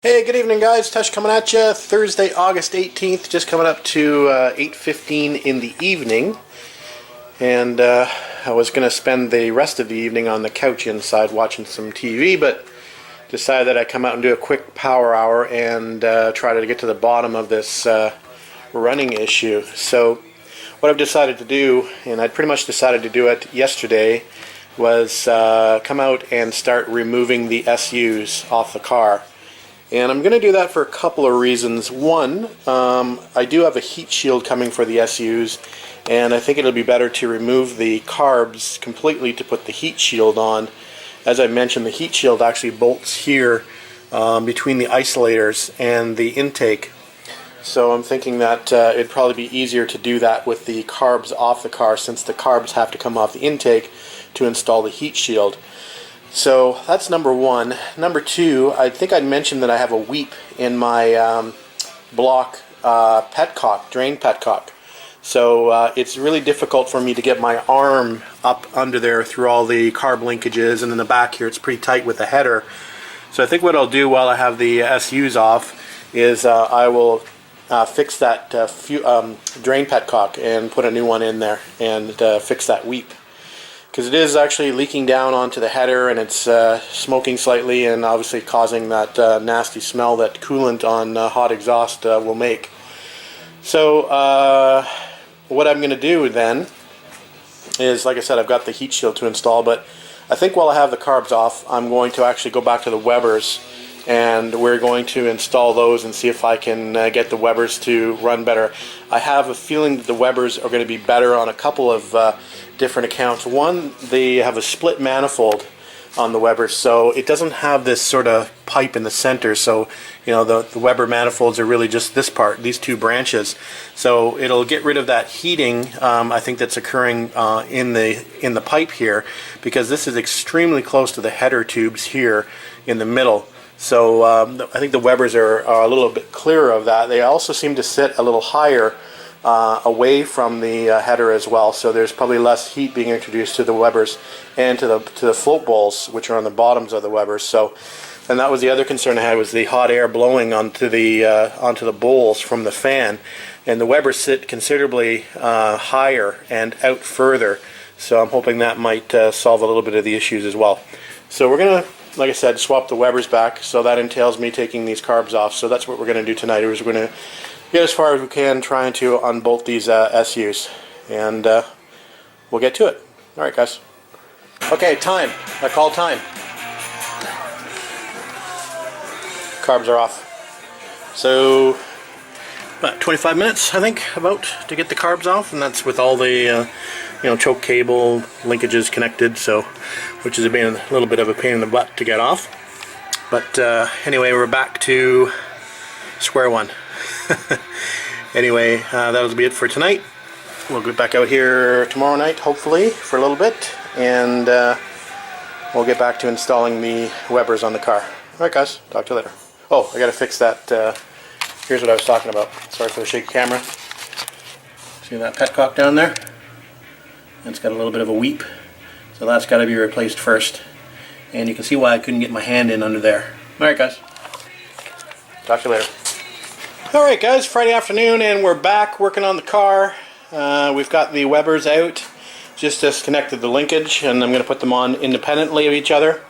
Hey, good evening guys, Tush coming at you. Thursday, August 18th, just coming up to 8:15 in the evening. And I was going to spend the rest of the evening on the couch inside watching some TV, but decided that I'd come out and do a quick power hour and try to get to the bottom of this running issue. So what I've decided to do, and I'd pretty much decided to do it yesterday, was come out and start removing the SUs off the car. And I'm going to do that for a couple of reasons. One, I do have a heat shield coming for the SUs, and I think it'll be better to remove the carbs completely to put the heat shield on. As I mentioned, the heat shield actually bolts here between the isolators and the intake. So I'm thinking that it'd probably be easier to do that with the carbs off the car, since the carbs have to come off the intake to install the heat shield. So that's number one. Number two, I think I'd mentioned that I have a weep in my block petcock, drain petcock. So it's really difficult for me to get my arm up under there through all the carb linkages, and in the back here it's pretty tight with the header. So I think what I'll do while I have the SUs off is I will fix that drain petcock and put a new one in there and fix that weep. Because it is actually leaking down onto the header, and it's smoking slightly and obviously causing that nasty smell that coolant on hot exhaust will make. So what I'm going to do then is, like I said, I've got the heat shield to install, but I think while I have the carbs off, I'm going to actually go back to the Webers, and we're going to install those and see if I can get the Webers to run better. I have a feeling that the Webers are going to be better on a couple of different accounts. One, they have a split manifold on the Webers, so it doesn't have this sort of pipe in the center. So you know, the Weber manifolds are really just this part, these two branches. So it'll get rid of that heating I think that's occurring in the pipe here, because this is extremely close to the header tubes here in the middle. So I think the Webers are a little bit clearer of that. They also seem to sit a little higher away from the header as well, so there's probably less heat being introduced to the Webers and to the float bowls, which are on the bottoms of the Webers. So, and that was the other concern I had, was the hot air blowing onto the bowls from the fan, and the Webers sit considerably higher and out further. So I'm hoping that might solve a little bit of the issues as well. So we're gonna, like I said, swap the Webers back. So that entails me taking these carbs off. So that's what we're gonna do tonight. Is we're gonna get as far as we can trying to unbolt these SUs, and we'll get to it. Alright guys. Okay, time. I call time. Carbs are off. So about 25 minutes, I think, about to get the carbs off, and that's with all the choke cable linkages connected, so which has been a little bit of a pain in the butt to get off. But anyway, we're back to square one. Anyway, that'll be it for tonight. We'll get back out here tomorrow night, hopefully, for a little bit, and we'll get back to installing the Webers on the car. Alright guys, talk to you later. Oh, I gotta fix that, here's what I was talking about. Sorry for the shaky camera. See that petcock down there? It's got a little bit of a weep, so that's got to be replaced first. And you can see why I couldn't get my hand in under there. Alright guys, talk to you later. Alright guys, Friday afternoon, and we're back working on the car. We've got the Webers out, just disconnected the linkage, and I'm going to put them on independently of each other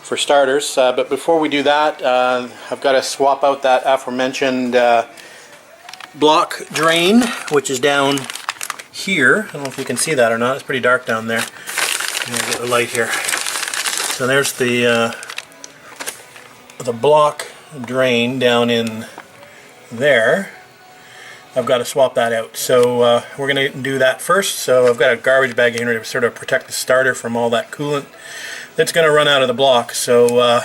for starters. But before we do that, I've got to swap out that aforementioned block drain, which is down here. I don't know if you can see that or not. It's pretty dark down there. I'm going to get the light here. So there's the block drain down in there. I've got to swap that out. So we're going to do that first. So I've got a garbage bag in here to sort of protect the starter from all that coolant that's going to run out of the block. So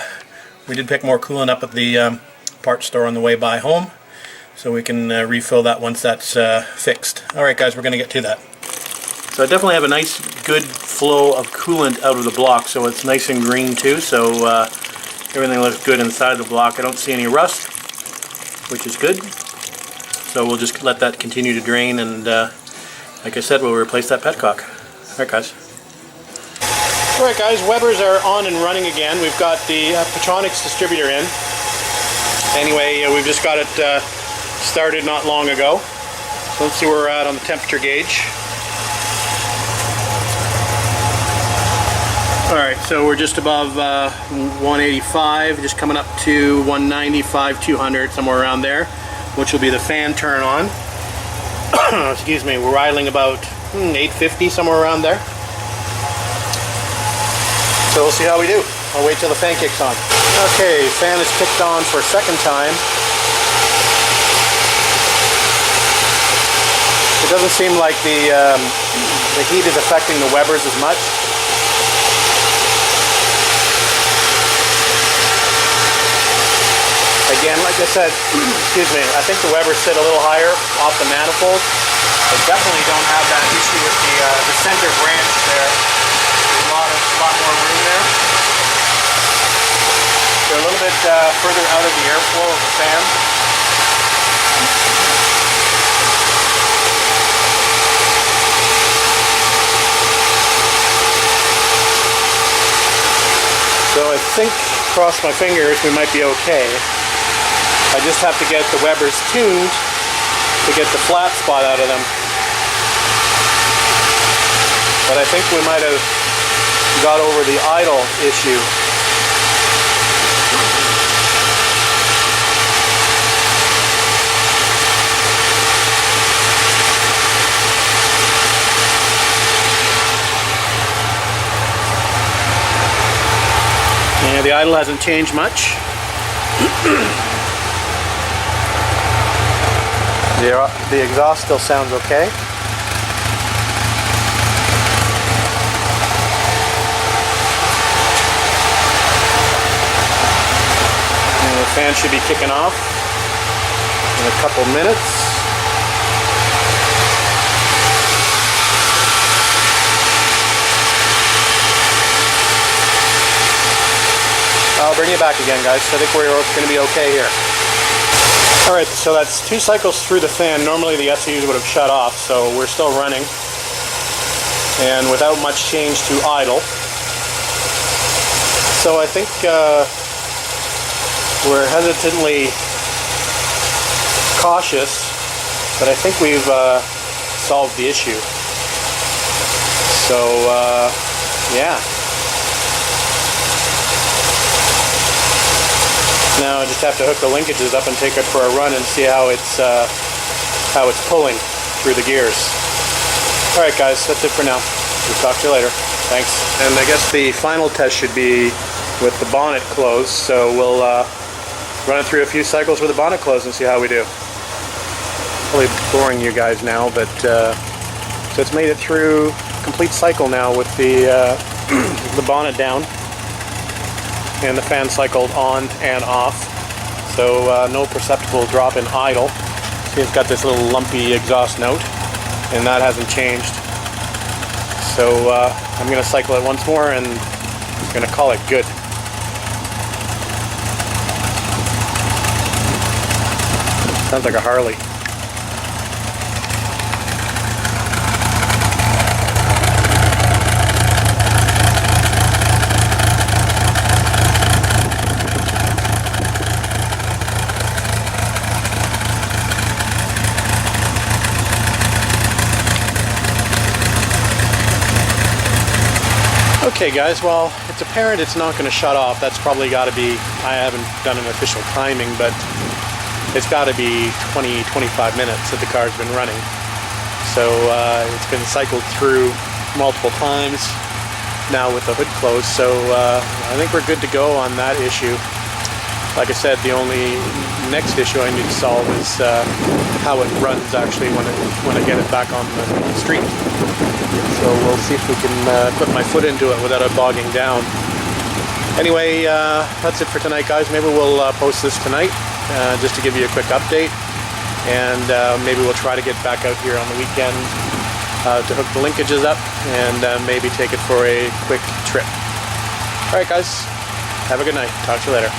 we did pick more coolant up at the parts store on the way by home, so we can refill that once that's fixed. Alright guys, we're going to get to that. So I definitely have a nice good flow of coolant out of the block, so it's nice and green too, so everything looks good inside the block. I don't see any rust, which is good. So we'll just let that continue to drain, and like I said, we'll replace that petcock. Alright guys. Alright guys, Webers are on and running again. We've got the Petronix distributor in. Anyway, we've just got it started not long ago. So let's see where we're at on the temperature gauge. Alright, so we're just above 185, just coming up to 195, 200, somewhere around there, which will be the fan turn on. Excuse me, we're idling about 850, somewhere around there. So we'll see how we do. I'll wait till the fan kicks on. Okay, fan is kicked on for a second time. It doesn't seem like the heat is affecting the Webers as much. Again, like I said, excuse me, I think the Webers sit a little higher off the manifold. I definitely don't have that issue with the center branch there. There's a lot more room there. They're a little bit further out of the airflow of the fan. So I think, cross my fingers, we might be okay. I just have to get the Webers tuned to get the flat spot out of them. But I think we might have got over the idle issue. Yeah, the idle hasn't changed much. The exhaust still sounds okay. And the fan should be kicking off in a couple minutes. I'll bring you back again, guys. I think we're going to be okay here. Alright, so that's 2 cycles through the fan. Normally the SCUs would have shut off, so we're still running. And without much change to idle. So I think we're hesitantly cautious, but I think we've solved the issue. So, yeah. Now I just have to hook the linkages up and take it for a run and see how it's pulling through the gears. Alright guys, that's it for now. We'll talk to you later. Thanks. And I guess the final test should be with the bonnet closed, so we'll run it through a few cycles with the bonnet closed and see how we do. Probably boring you guys now, but so it's made it through a complete cycle now with the the bonnet down. And the fan cycled on and off, so no perceptible drop in idle. See, it's got this little lumpy exhaust note, and that hasn't changed. So I'm going to cycle it once more and I'm going to call it good. Sounds like a Harley. Okay guys, well, it's apparent it's not going to shut off. That's probably got to be, I haven't done an official timing, but it's got to be 20-25 minutes that the car's been running. So it's been cycled through multiple times now with the hood closed, so I think we're good to go on that issue. Like I said, the only next issue I need to solve is how it runs actually when I get it back on the street. So we'll see if we can put my foot into it without it bogging down. Anyway, that's it for tonight, guys. Maybe we'll post this tonight just to give you a quick update, and maybe we'll try to get back out here on the weekend to hook the linkages up and maybe take it for a quick trip. Alright guys, have a good night. Talk to you later.